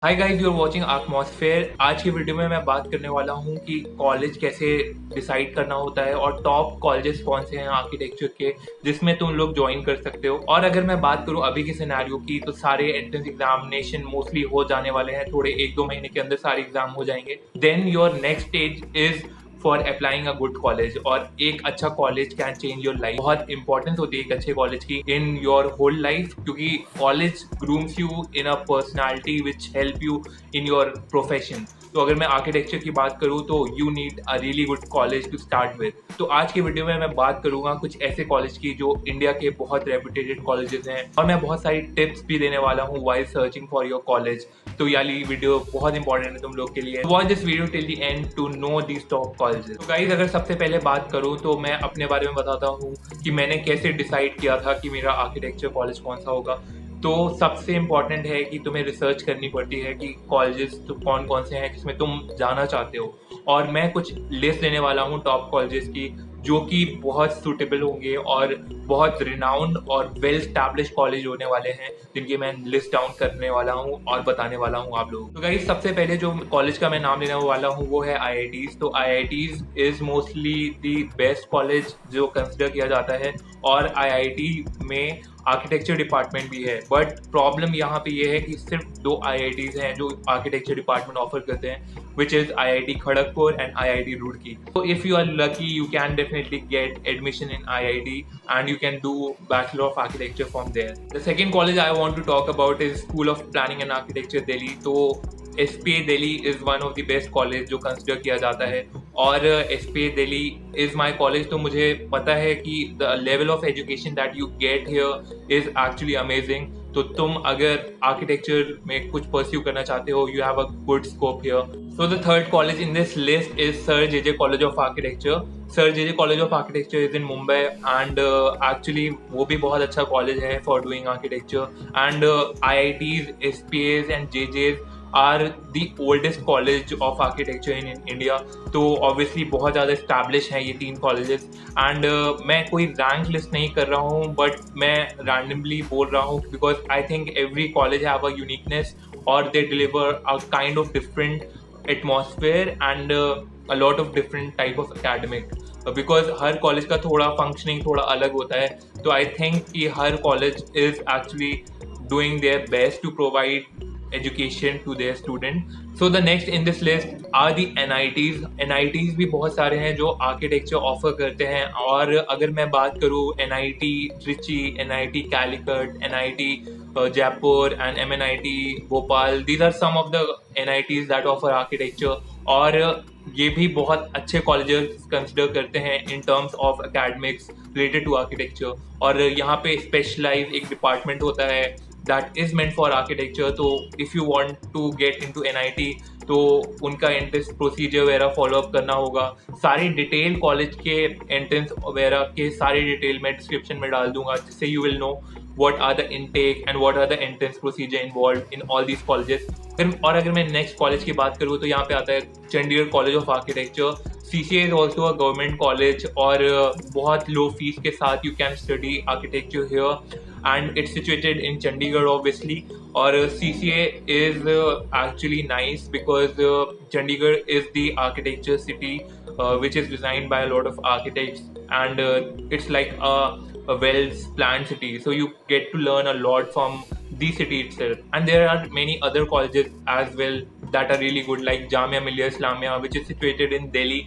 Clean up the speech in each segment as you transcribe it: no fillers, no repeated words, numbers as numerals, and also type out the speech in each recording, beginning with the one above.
Hi guys, you are watching atmosphere. आज की video में मैं बात करने वाला हूँ कि कॉलेज कैसे डिसाइड करना होता है और टॉप कॉलेजेस कौन से हैं आर्किटेक्चर के जिसमें तुम लोग ज्वाइन कर सकते हो। और अगर मैं बात करूँ अभी के सिनेरियो की तो सारे एंट्रेंस एग्जामिनेशन मोस्टली हो जाने वाले हैं, थोड़े 1-2 महीने के अंदर सारे एग्जाम हो जाएंगे। Then your next stage is for applying a good college, और एक अच्छा college can change your life. बहुत इंपॉर्टेंस होती है एक अच्छे कॉलेज की इन योर होल लाइफ, क्योंकि college grooms you in a personality which help you in your profession. तो अगर मैं आर्किटेक्चर की बात करूँ तो you need a really good college to start with. तो आज की वीडियो में मैं बात करूंगा कुछ ऐसे कॉलेज की जो इंडिया के बहुत रेपुटेटेड कॉलेजेस हैं, और मैं बहुत सारी टिप्स भी देने वाला हूँ while searching for your college. तो ये वीडियो बहुत इंपॉर्टेंट है तुम लोग के लिए। Watch this video till the end to know these top colleges. तो गाइस, अगर सबसे पहले बात करूँ तो मैं अपने बारे में बताता हूँ कि मैंने कैसे डिसाइड किया था कि मेरा आर्किटेक्चर कॉलेज कौन सा होगा। तो सबसे इम्पॉर्टेंट है कि तुम्हें रिसर्च करनी पड़ती है कि कॉलेजेस तो कौन कौन से हैं जिसमें तुम जाना चाहते हो। और मैं कुछ लिस्ट देने वाला हूँ टॉप कॉलेजेस की जो कि बहुत सूटेबल होंगे और बहुत रिनाउंड और वेल स्टैब्लिश कॉलेज होने वाले हैं, जिनकी मैं लिस्ट डाउन करने वाला हूँ और बताने वाला हूँ आप लोगों को। तो गाइस, सबसे पहले जो कॉलेज का मैं नाम लेने वाला हूँ वो है IITs। तो IITs is mostly the best college जो कंसिडर किया जाता है, और IIT में आर्किटेक्चर डिपार्टमेंट भी है। बट प्रॉब्लम यहाँ पे ये है कि सिर्फ 2 IITs हैं जो आर्किटेक्चर डिपार्टमेंट ऑफर करते हैं, which is IIT Kharagpur and IIT Roorkee. So if you are lucky, you can definitely get admission in IIT and you can do Bachelor of Architecture from there. The second college I want to talk about is School of Planning and Architecture Delhi. तो SPA Delhi is one of the best college जो consider किया जाता है, और SPA Delhi is my college। तो मुझे पता है कि the level of education that you get here is actually amazing। तो तुम अगर आर्किटेक्चर में कुछ परस्यू करना चाहते हो, you have a good scope here. So the third college in this list is sir JJ college of architecture. Sir JJ college of architecture is in Mumbai, and actually वो भी बहुत अच्छा कॉलेज है for doing architecture. And IITs, SPAs and JJs are the oldest college of architecture in India. तो obviously बहुत ज़्यादा establish हैं ये 3 कॉलेजेस। एंड मैं कोई रैंक लिस्ट नहीं कर रहा हूँ, बट मैं रैंडमली बोल रहा हूँ because I think every college have a uniqueness, और they deliver a kind of different atmosphere and a lot of different type of academic, because हर कॉलेज का थोड़ा फंक्शनिंग थोड़ा अलग होता है। तो आई थिंक कि हर college is actually doing their best to provide education to their student. So the next in this list are the NITs. NITs भी बहुत सारे हैं जो आर्किटेक्चर ऑफर करते हैं, और अगर मैं बात करूँ NIT Trichy, NIT Calicut, NIT Jaipur and MNIT Bhopal, these are some of the NITs that offer architecture। और ये भी बहुत अच्छे कॉलेजेस कंसिडर करते हैं in terms of academics related to architecture. और यहाँ पे स्पेशलाइज एक डिपार्टमेंट होता है that is meant for architecture. तो if you want to get into NIT तो उनका एंट्रेंस प्रोसीजर वगैरह फॉलोअप करना होगा। सारी डिटेल कॉलेज के एंट्रेंस वगैरह के सारी डिटेल मैं डिस्क्रिप्शन में डाल दूंगा, जिससे you will know what are the intake and what are the entrance procedure involved in all these colleges। और अगर मैं नेक्स्ट कॉलेज की बात करूँ तो यहाँ पे आता है Chandigarh college of architecture. CCA is also a government college, और बहुत लो फीस के साथ you can study architecture here, and it's situated in Chandigarh obviously. और CCA is actually nice because Chandigarh is the architecture city which is designed by a lot of architects, and it's like a well planned city, so you get to learn a lot from the city itself. And there are many other colleges as well that are really good, like Jamia Millia Islamia, which is situated in Delhi।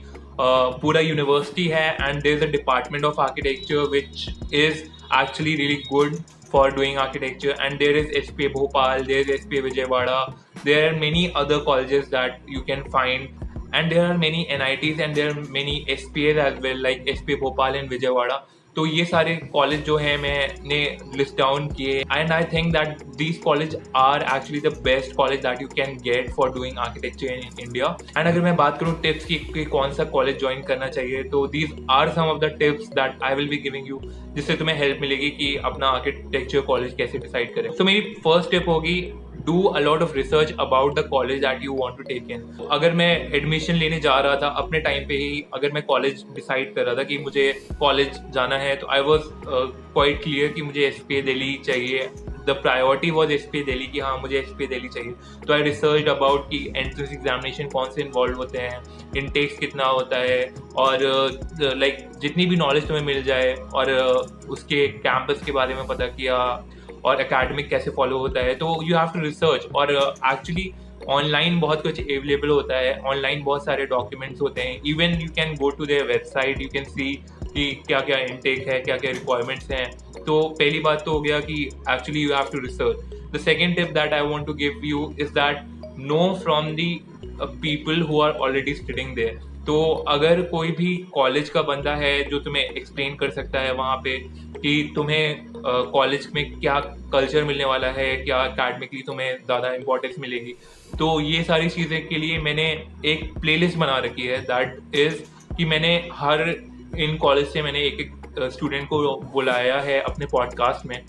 पूरा university है, and there's a department of architecture which is actually really good for doing architecture। And there is SPA Bhopal, there is SPA Vijayawada, there are many other colleges that you can find, and there are many NITs and there are many SPAs as well, like SPA Bhopal and Vijayawada। तो ये सारे college जो हैं मैंने list down किए, and I think that these college are actually the best college that you can get for doing architecture in India. And अगर मैं बात करूँ टिप्स की कि कौन सा कॉलेज ज्वाइन करना चाहिए, तो these are some of the tips that I will be giving you, जिससे तुम्हें हेल्प मिलेगी कि अपना आर्किटेक्चर कॉलेज कैसे डिसाइड करें। तो मेरी फर्स्ट टिप होगी, do a lot of research about the college that you want to take in. अगर मैं एडमिशन लेने जा रहा था अपने टाइम पे ही, अगर मैं कॉलेज डिसाइड कर रहा था कि मुझे कॉलेज जाना है, तो आई वाज क्वाइट क्लियर कि मुझे SPA दिल्ली चाहिए the priority was HPA Delhi कि हाँ मुझे एचपीए दिल्ली चाहिए। तो आई रिसर्च अबाउट कि एंट्रेंस एग्जामिनेशन कौन से इन्वॉल्व होते हैं, इनटेक्स कितना होता है, और लाइक जितनी भी नॉलेज तुम्हें मिल जाए, और उसके कैंपस के बारे में पता किया, और एकेडमिक कैसे फॉलो होता है। तो यू हैव टू रिसर्च। और एक्चुअली ऑनलाइन बहुत कुछ अवेलेबल होता है, ऑनलाइन बहुत सारे डॉक्यूमेंट्स होते हैं, even you can go to their website, you can see कि क्या क्या इनटेक है, क्या क्या रिक्वायरमेंट्स हैं। तो पहली बात तो हो गया कि actually you have to research. The second tip that I want to give you is that know from the people who are already studying there. तो अगर कोई भी कॉलेज का बंदा है जो तुम्हें एक्सप्लेन कर सकता है वहाँ पे कि तुम्हें कॉलेज में क्या कल्चर मिलने वाला है, क्या अकेडमिकली तुम्हें ज़्यादा इंपॉर्टेंस मिलेगी, तो ये सारी चीज़ें के लिए मैंने एक प्लेलिस्ट बना रखी है। दैट इज़ कि मैंने हर इन कॉलेज से मैंने एक एक स्टूडेंट को बुलाया है अपने पॉडकास्ट में,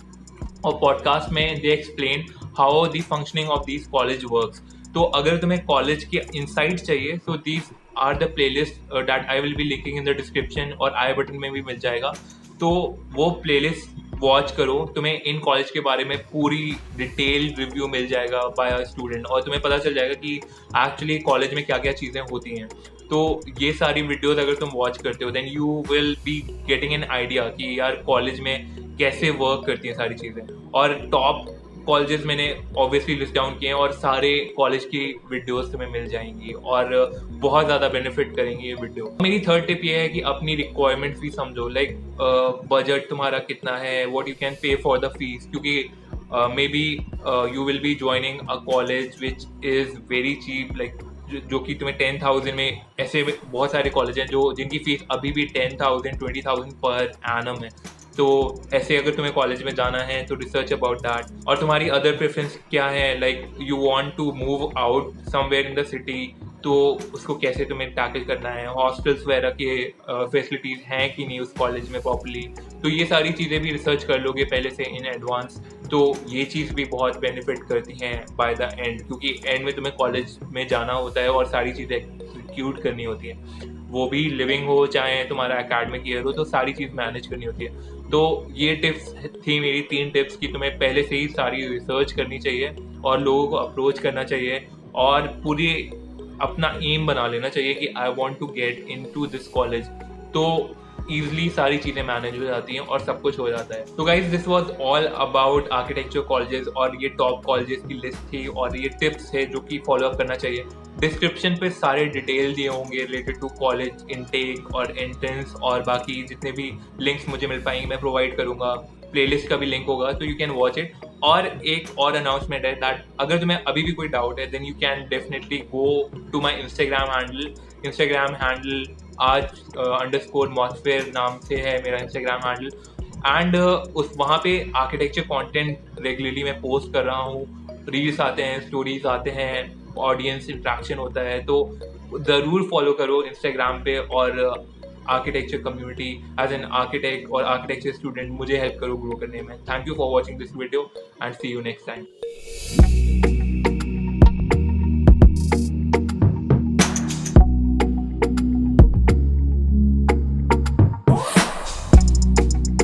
और पॉडकास्ट में they explain how the functioning of this college works. तो अगर तुम्हें कॉलेज के इनसाइट चाहिए तो these are the playlist that I will be linking in the description, और आई बटन में भी मिल जाएगा। तो वो प्लेलिस्ट वॉच करो, तुम्हें इन कॉलेज के बारे में पूरी डिटेल रिव्यू मिल जाएगा बाय अ स्टूडेंट, और तुम्हें पता चल जाएगा कि एक्चुअली कॉलेज में क्या क्या चीज़ें होती हैं। तो ये सारी वीडियोस अगर तुम वॉच करते हो then you will be getting an idea कि यार कॉलेज में कैसे वर्क करती हैं सारी चीज़ें। और टॉप कॉलेजेस मैंने ऑब्वियसली लिस्ट डाउन किए हैं, और सारे कॉलेज की वीडियोस तुम्हें मिल जाएंगी और बहुत ज़्यादा बेनिफिट करेंगी ये वीडियो। मेरी थर्ड टिप ये है कि अपनी रिक्वायरमेंट्स भी समझो, लाइक बजट तुम्हारा कितना है, what you can pay for the fees, क्योंकि maybe you will be joining a college which is very cheap, like जो कि तुम्हें 10,000 में, ऐसे बहुत सारे कॉलेज हैं जो जिनकी फीस अभी भी 10,000 20,000 पर एनम है। तो ऐसे अगर तुम्हें कॉलेज में जाना है तो रिसर्च अबाउट दैट। और तुम्हारी अदर प्रेफरेंस क्या है, like you want to move out somewhere in the city, तो उसको कैसे तुम्हें टैकल करना है, हॉस्टल्स वगैरह के फैसिलिटीज़ हैं कि नहीं उस कॉलेज में प्रॉपर्ली। तो ये सारी चीज़ें भी रिसर्च कर लोगे पहले से इन एडवांस, तो ये चीज़ भी बहुत बेनिफिट करती हैं बाय द एंड, क्योंकि एंड में तुम्हें कॉलेज में जाना होता है और सारी चीज़ें एक्सिक्यूट करनी होती हैं, वो भी लिविंग हो चाहे तुम्हारा एकेडमिक ईयर हो, तो सारी चीज़ मैनेज करनी होती है। तो ये टिप्स थी मेरी 3 टिप्स कि तुम्हें पहले से ही सारी रिसर्च करनी चाहिए और लोगों को अप्रोच करना चाहिए, और पूरी अपना एम बना लेना चाहिए कि I want to get into this college. तो ईजिली सारी चीज़ें मैनेज हो जाती हैं और सब कुछ हो जाता है। तो guys this was all about architecture colleges, और ये टॉप कॉलेजेस की लिस्ट थी और ये टिप्स है जो कि फॉलो अप करना चाहिए। डिस्क्रिप्शन पे सारे डिटेल दिए होंगे रिलेटेड टू कॉलेज इनटेक और एंट्रेंस, और बाकी जितने भी लिंक्स मुझे मिल पाएंगे मैं प्रोवाइड करूँगा। प्लेलिस्ट का भी लिंक होगा, तो यू कैन वॉच इट। और एक और अनाउंसमेंट है दैट अगर तुम्हें अभी भी कोई डाउट है then you can definitely go to my Instagram handle आज_मॉस्फेयर नाम से है मेरा इंस्टाग्राम हैंडल। एंड उस वहाँ पे आर्किटेक्चर कंटेंट रेगुलरली मैं पोस्ट कर रहा हूँ, रील्स आते हैं, स्टोरीज आते हैं, ऑडियंस इंट्रैक्शन होता है। तो ज़रूर फॉलो करो इंस्टाग्राम पे, और architecture community as an architect और आर्किटेक्चर स्टूडेंट मुझे हेल्प करो ग्रो करने में। Thank you for watching this video and see you next time.